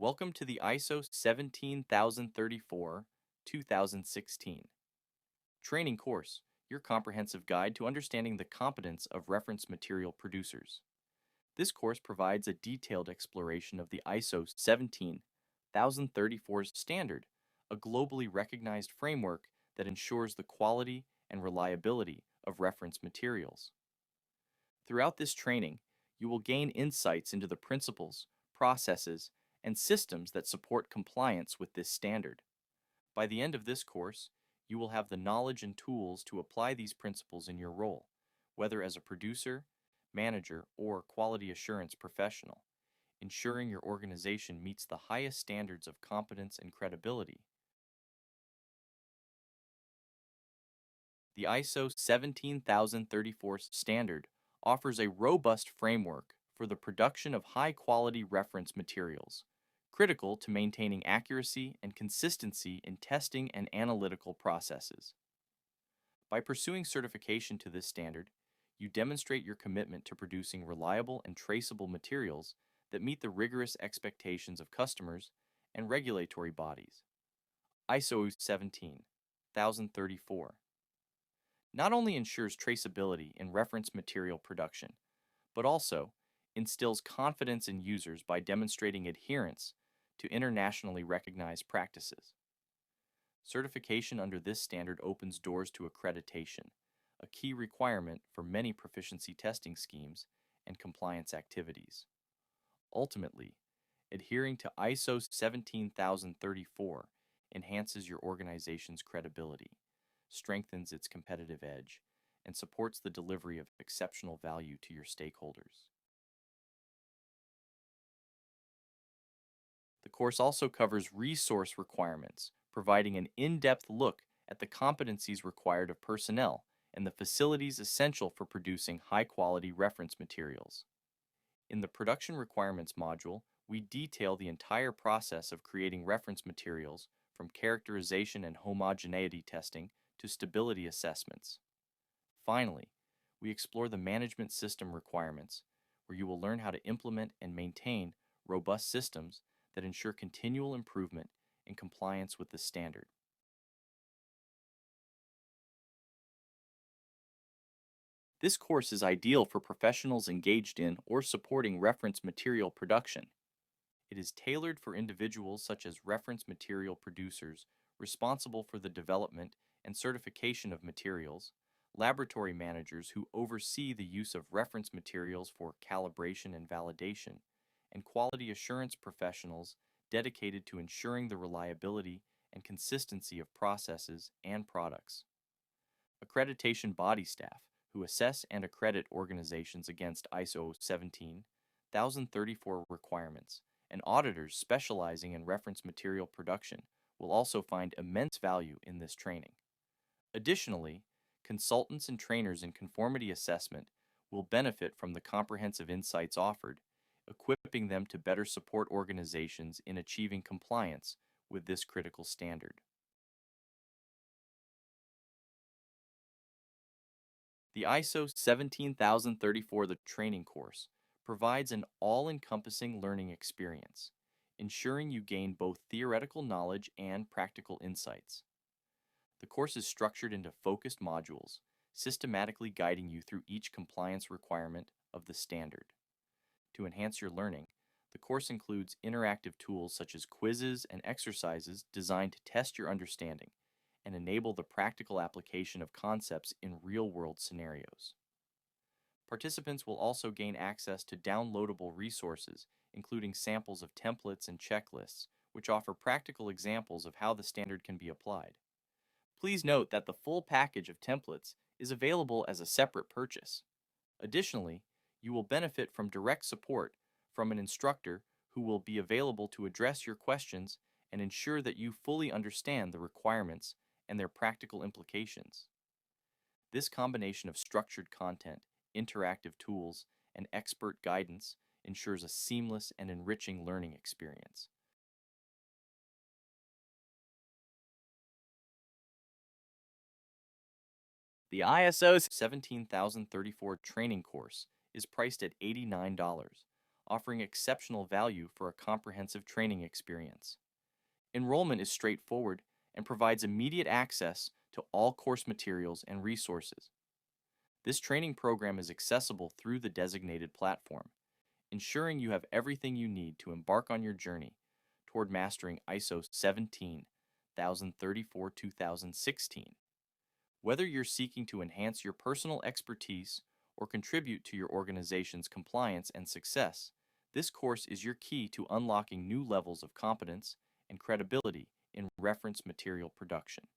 Welcome to the ISO 17034 2016 training course, your comprehensive guide to understanding the competence of reference material producers. This course provides a detailed exploration of the ISO 17034 standard, a globally recognized framework that ensures the quality and reliability of reference materials. Throughout this training, you will gain insights into the principles, processes, and systems that support compliance with this standard. By the end of this course, you will have the knowledge and tools to apply these principles in your role, whether as a producer, manager, or quality assurance professional, ensuring your organization meets the highest standards of competence and credibility. The ISO 17034 standard offers a robust framework for the production of high-quality reference materials, critical to maintaining accuracy and consistency in testing and analytical processes. By pursuing certification to this standard, you demonstrate your commitment to producing reliable and traceable materials that meet the rigorous expectations of customers and regulatory bodies. ISO 17034 not only ensures traceability in reference material production, but also instills confidence in users by demonstrating adherence to internationally recognized practices. Certification under this standard opens doors to accreditation, a key requirement for many proficiency testing schemes and compliance activities. Ultimately, adhering to ISO 17034 enhances your organization's credibility, strengthens its competitive edge, and supports the delivery of exceptional value to your stakeholders. The course also covers resource requirements, providing an in-depth look at the competencies required of personnel and the facilities essential for producing high-quality reference materials. In the Production Requirements module, we detail the entire process of creating reference materials from characterization and homogeneity testing to stability assessments. Finally, we explore the management system requirements, where you will learn how to implement and maintain robust systems that ensure continual improvement in compliance with the standard. This course is ideal for professionals engaged in or supporting reference material production. It is tailored for individuals such as reference material producers responsible for the development and certification of materials, laboratory managers who oversee the use of reference materials for calibration and validation, and quality assurance professionals dedicated to ensuring the reliability and consistency of processes and products. Accreditation body staff, who assess and accredit organizations against ISO 17034 requirements, and auditors specializing in reference material production will also find immense value in this training. Additionally, consultants and trainers in conformity assessment will benefit from the comprehensive insights offered, equipping them to better support organizations in achieving compliance with this critical standard. The ISO 17034 the training course provides an all-encompassing learning experience, ensuring you gain both theoretical knowledge and practical insights. The course is structured into focused modules, systematically guiding you through each compliance requirement of the standard. To enhance your learning, the course includes interactive tools such as quizzes and exercises designed to test your understanding and enable the practical application of concepts in real-world scenarios. Participants will also gain access to downloadable resources, including samples of templates and checklists, which offer practical examples of how the standard can be applied. Please note that the full package of templates is available as a separate purchase. Additionally, you will benefit from direct support from an instructor who will be available to address your questions and ensure that you fully understand the requirements and their practical implications. This combination of structured content, interactive tools, and expert guidance ensures a seamless and enriching learning experience. The ISO 17034 training course is priced at $89, offering exceptional value for a comprehensive training experience. Enrollment is straightforward and provides immediate access to all course materials and resources. This training program is accessible through the designated platform, ensuring you have everything you need to embark on your journey toward mastering ISO 17034-2016. Whether you're seeking to enhance your personal expertise or contribute to your organization's compliance and success, this course is your key to unlocking new levels of competence and credibility in reference material production.